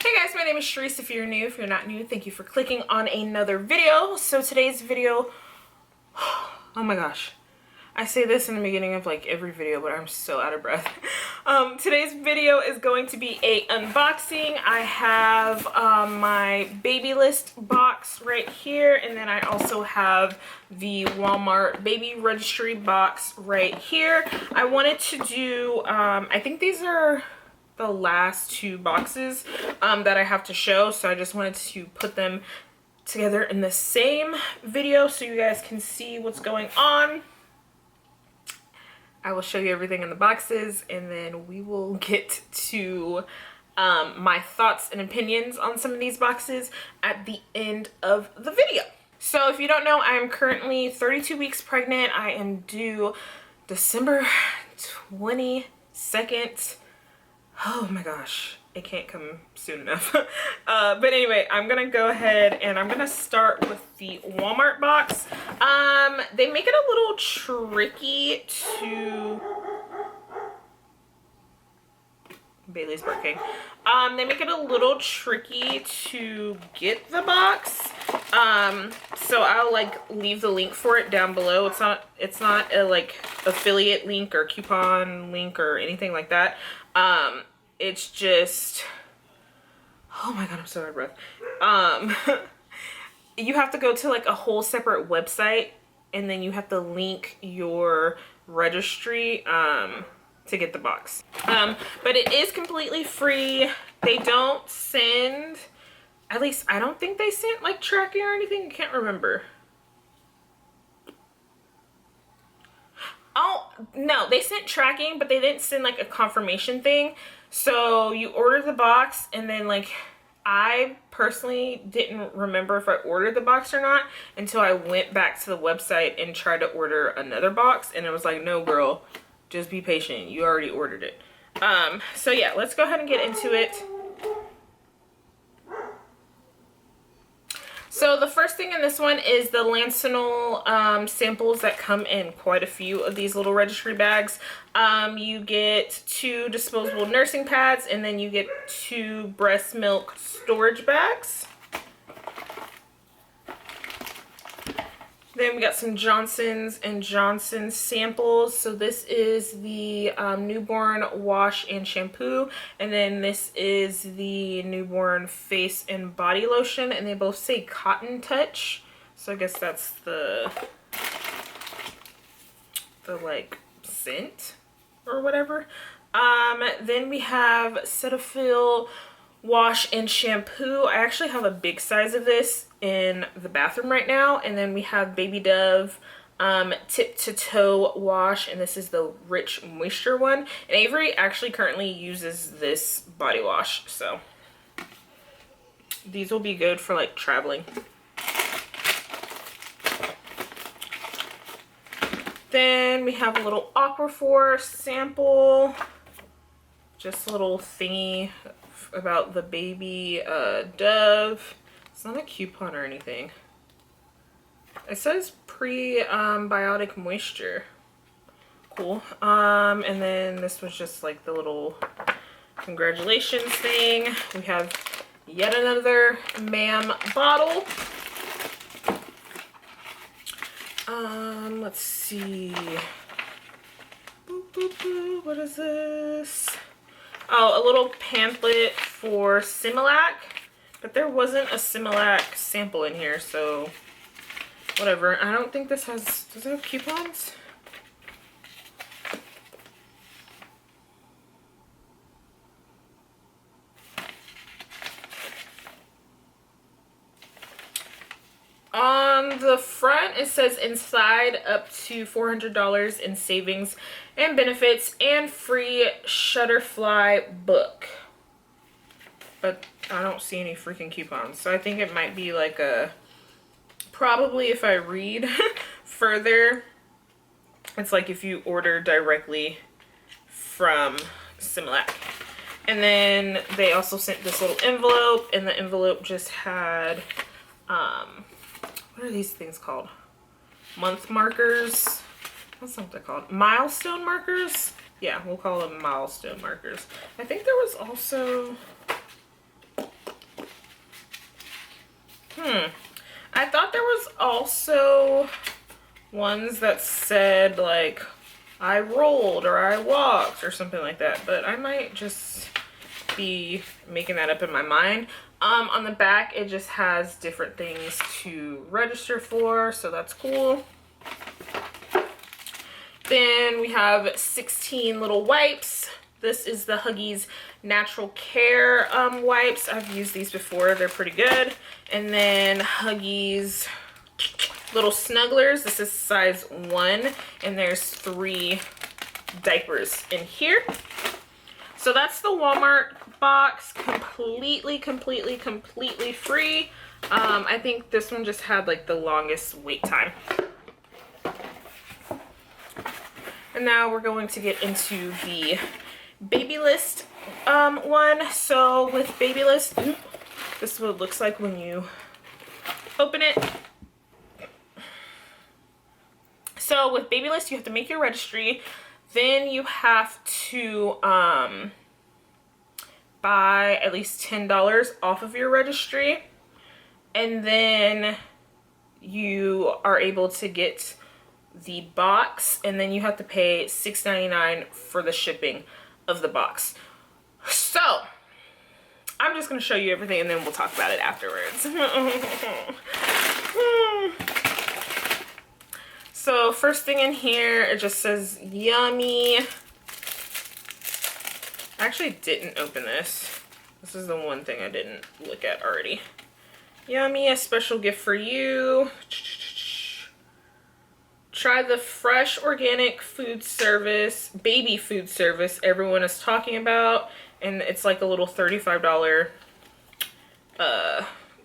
Hey guys, my name is Sharice. If you're new, if you're not new, thank you for clicking on another video. So today's video, oh my gosh, I say this in the beginning of like every video, but I'm so out of breath. Today's video is going to be a unboxing. I have my Babylist box right here, and then I also have the Walmart Baby Registry box right here. I wanted to do, I think these are the last two boxes that I have to show, so I just wanted to put them together in the same video so you guys can see what's going on. I will show you everything in the boxes, and then we will get to my thoughts and opinions on some of these boxes at the end of the video. So if you don't know, I am currently 32 weeks pregnant. I am due December 22nd. Oh my gosh, it can't come soon enough. But anyway, I'm gonna go ahead and I'm gonna start with the Walmart box. They make it a little tricky to... Bailey's barking. They make it a little tricky to get the box. So I'll like leave the link for it down below. It's not a like affiliate link or coupon link or anything like that. It's just, oh my god, I'm so out of breath. You have to go to like a whole separate website, and then you have to link your registry to get the box. But it is completely free. They don't send, at least I don't think they sent like tracking or anything. I can't remember. Oh no, they sent tracking, but they didn't send like a confirmation thing. So you order the box, and then like I personally didn't remember if I ordered the box or not until I went back to the website and tried to order another box, and it was like, no girl, just be patient, you already ordered it. So yeah, let's go ahead and get into it. So the first thing in this one is the Lancinol samples that come in quite a few of these little registry bags. You get 2 disposable nursing pads, and then you get 2 breast milk storage bags. Then we got some Johnson's & Johnson samples. So this is the newborn wash and shampoo, and then this is the newborn face and body lotion, and they both say Cotton Touch. So I guess that's the like scent or whatever. Then we have Cetaphil wash and shampoo. I actually have a big size of this in the bathroom right now. And then we have Baby Dove tip to toe wash, and this is the rich moisture one. And Avery actually currently uses this body wash, so these will be good for like traveling. Then we have a little Aquaphor sample, just a little thingy about the Baby Dove. It's not a coupon or anything. It says prebiotic moisture. Cool. And then this was just like the little congratulations thing. We have yet another MAM bottle. Let's see. Boop, boop, boop. What is this? Oh, a little pamphlet for Similac, but there wasn't a Similac sample in here, so whatever. I don't think this has, does it have coupons? On the front, it says inside up to $400 in savings and benefits and free Shutterfly book. But I don't see any freaking coupons. So I think it might be like a, probably if I read further, it's like if you order directly from Similac. And then they also sent this little envelope, and the envelope just had, what are these things called? Month markers. What's something called? Milestone markers? Yeah, we'll call them milestone markers. I think there was also, I thought there was also ones that said like I rolled or I walked or something like that, but I might just be making that up in my mind. On the back, it just has different things to register for, so that's cool. Then we have 16 little wipes. This is the Huggies Natural Care wipes. I've used these before. They're pretty good. And then Huggies little snugglers. This is size 1, and there's 3 diapers in here. So that's the Walmart box, completely free. I think this one just had like the longest wait time. And now we're going to get into the Babylist one. So with Babylist, this is what it looks like when you open it. So with Babylist, you have to make your registry. Then you have to buy at least $10 off of your registry. And then you are able to get the box, and then you have to pay $6.99 for the shipping of the box. So I'm just going to show you everything, and then we'll talk about it afterwards. So first thing in here, it just says yummy. I actually didn't open this. This is the one thing I didn't look at already. Yummy, a special gift for you. Try the fresh organic food service, baby food service everyone is talking about. And it's like a little $35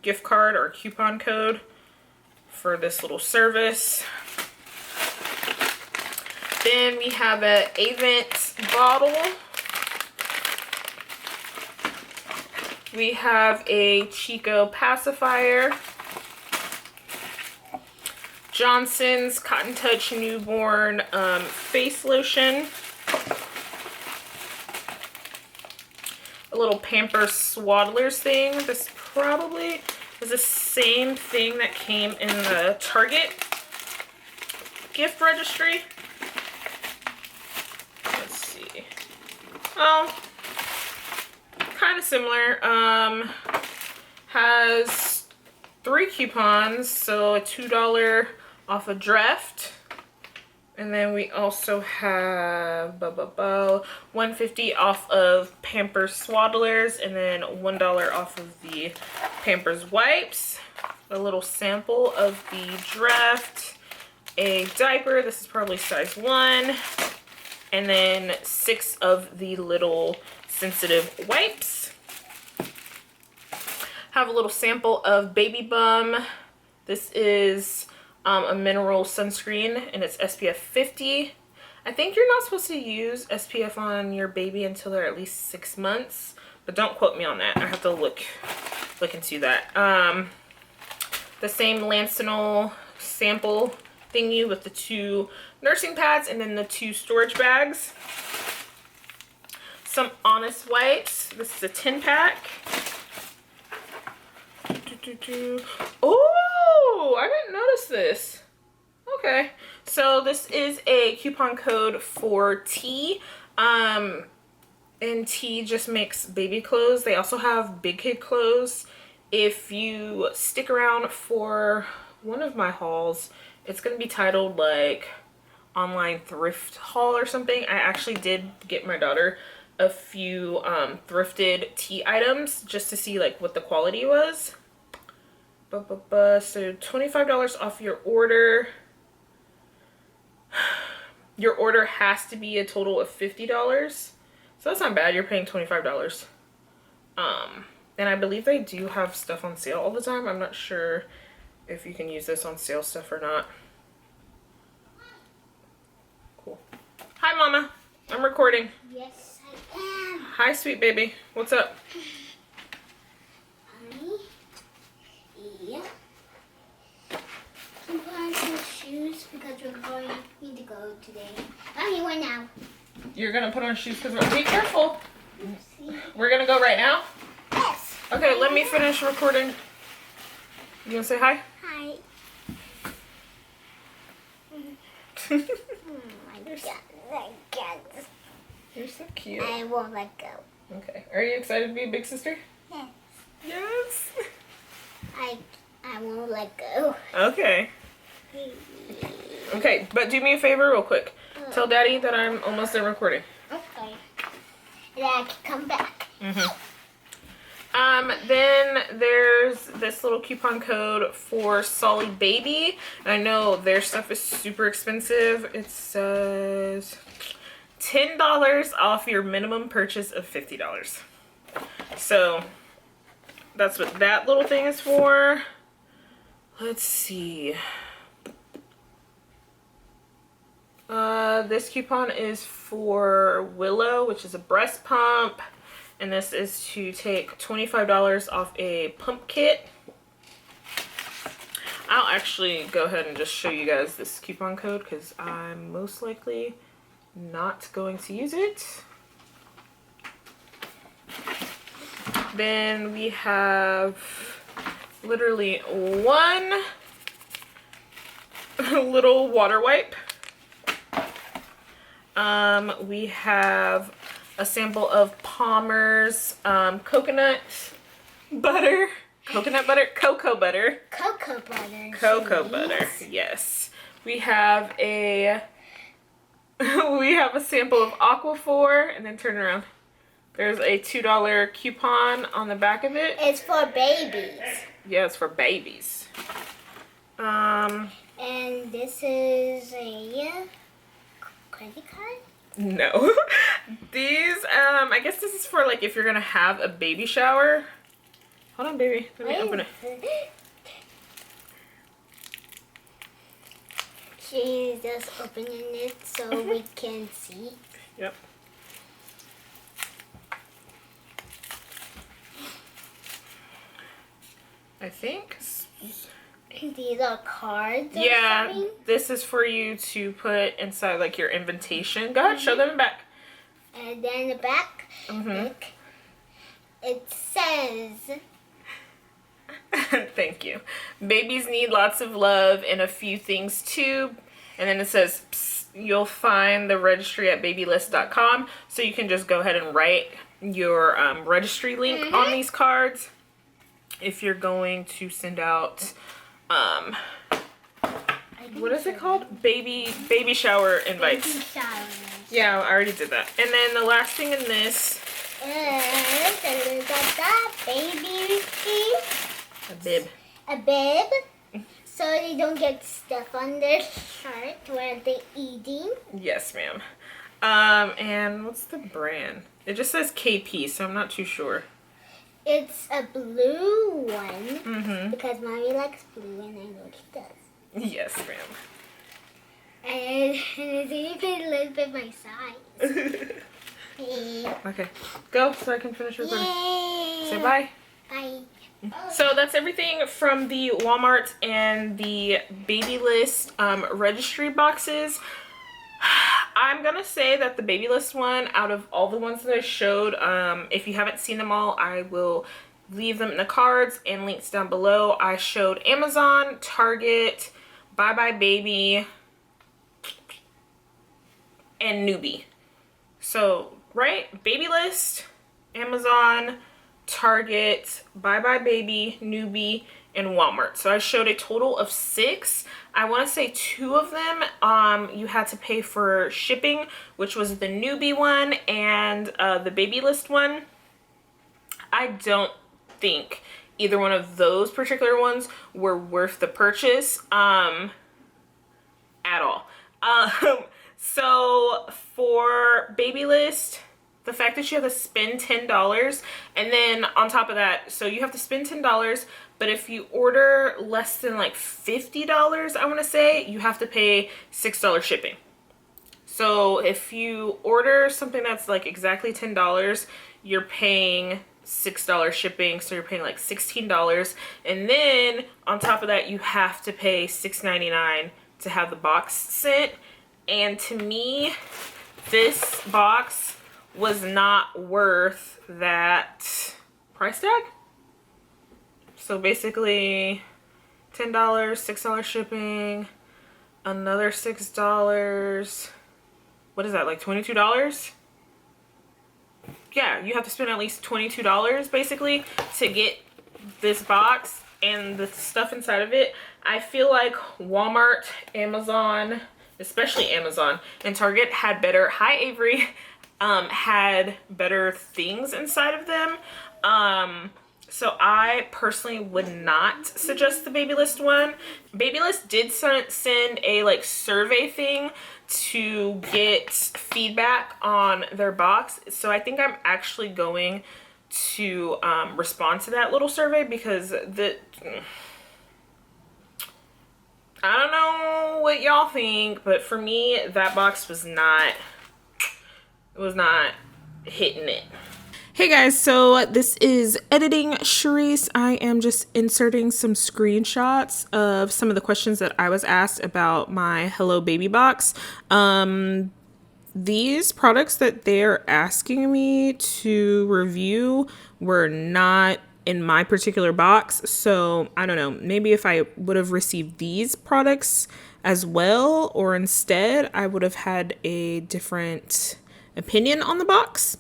gift card or coupon code for this little service. Then we have an Ebates bottle. We have a Chico pacifier. Johnson's Cotton Touch Newborn face lotion. A little Pampers Swaddlers thing. This probably is the same thing that came in the Target gift registry. Let's see. Oh, kind of similar. Has 3 coupons, so a $2 off a draft. And then we also have $1.50 off of Pampers Swaddlers, and then $1 off of the Pampers wipes. A little sample of the draft. A diaper, this is probably size 1. And then 6 of the little sensitive wipes. Have a little sample of Baby Bum. This is a mineral sunscreen, and it's SPF 50. I think you're not supposed to use SPF on your baby until they're at least 6 months, but don't quote me on that. I have to look into that. The same Lancinol sample thingy with the 2 nursing pads and then the 2 storage bags. Some Honest wipes. This is a 10-pack. Oh, I didn't notice this. Okay, so this is a coupon code for T. And T just makes baby clothes. They also have big kid clothes. If you stick around for one of my hauls, it's going to be titled like online thrift haul or something. I actually did get my daughter a few thrifted tea items just to see like what the quality was. So $25 off your order. Your order has to be a total of $50. So that's not bad. You're paying $25. And I believe they do have stuff on sale all the time. I'm not sure if you can use this on sale stuff or not. Cool. Hi, Mama. I'm recording. Yes, I am. Hi, sweet baby. What's up? Honey? Yeah. I'm going to shoes because we're need to go today. I'm here right now. You're going to put on shoes because we're... Be careful. Oopsie. We're going to go right now? Yes. Okay, let me finish recording. You wanna say hi? Hi. Oh my God. You're so cute. I won't let go. Okay. Are you excited to be a big sister? Yes. Yes. I won't let go. Okay. Okay, but do me a favor real quick. Tell Daddy that I'm almost done recording. Okay. And I can come back. Then there's this little coupon code for Solly Baby. I know their stuff is super expensive. It says $10 off your minimum purchase of $50. So that's what that little thing is for. Let's see. This coupon is for Willow, which is a breast pump. And this is to take $25 off a pump kit. I'll actually go ahead and just show you guys this coupon code because I'm most likely not going to use it. Then we have literally one little water wipe. We have a sample of Palmer's coconut butter. Coconut butter? Cocoa butter. Cocoa butter. Cocoa butter, yes. We have a sample of Aquaphor, and then turn around. There's a $2 coupon on the back of it. It's for babies. Yeah, it's for babies. And this is a credit card? No. These, I guess this is for like if you're gonna have a baby shower. Hold on, baby. Let me open it. She's just opening it so we can see. Yep. I think. These are cards. Yeah, this is for you to put inside like your invitation. Go ahead, show them back. And then the back, look, it says. Thank you. Babies need lots of love and a few things too. And then it says, psst, you'll find the registry at babylist.com. So you can just go ahead and write your registry link on these cards if you're going to send out, what is it called? Baby shower invites. Baby showers. Yeah, I already did that. And then the last thing in this is baby. a bib. A bib. So they don't get stuff on their shirt while they're eating. Yes, ma'am. And what's the brand? It just says KP, so I'm not too sure. It's a blue one because Mommy likes blue and I know she does. Yes, ma'am. And it's even a little bit my size. Okay, go so I can finish recording. Yay. Say bye. Bye. So that's everything from the Walmart and the Babylist registry boxes. I'm gonna say that the Babylist one, out of all the ones that I showed, if you haven't seen them all, I will leave them in the cards and links down below. I showed Amazon, Target, Bye Bye Baby, and Noobie. So, right? Babylist, Amazon, Target, Bye Bye Baby, Noobie, and Walmart. So I showed a total of 6. I want to say 2 of them you had to pay for shipping, which was the Noobie one and the Babylist one. I don't think either one of those particular ones were worth the purchase at all. So for Babylist, the fact that you have to spend $10, and then on top of that, so you have to spend $10, but if you order less than like $50, I want to say, you have to pay $6 shipping. So if you order something that's like exactly $10, you're paying $6 shipping, so you're paying like $16, and then on top of that, you have to pay $6.99 to have the box sent. And to me, this box was not worth that price tag. So basically, $10, $6 shipping, another $6. What is that, like $22? Yeah, you have to spend at least $22 basically to get this box and the stuff inside of it. I feel like Walmart, Amazon, especially Amazon, and Target had better, hi Avery, had better things inside of them. So I personally would not suggest the Babylist one. Babylist did send a like survey thing to get feedback on their box. So I think I'm actually going to respond to that little survey because I don't know what y'all think, but for me, that box was not hitting it. Hey guys, so this is Editing Sharice. I am just inserting some screenshots of some of the questions that I was asked about my Hello Baby box. These products that they're asking me to review were not in my particular box. So I don't know, maybe if I would have received these products as well, or instead, I would have had a different opinion on the box.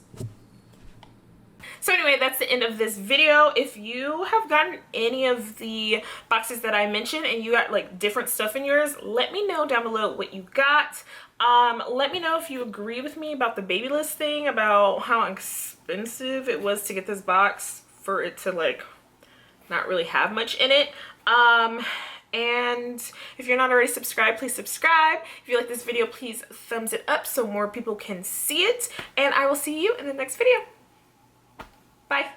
So anyway, that's the end of this video. If you have gotten any of the boxes that I mentioned and you got like different stuff in yours, let me know down below what you got. Let me know if you agree with me about the Babylist thing, about how expensive it was to get this box for it to like not really have much in it. And if you're not already subscribed, please subscribe. If you like this video, please thumbs it up so more people can see it. And I will see you in the next video. Bye.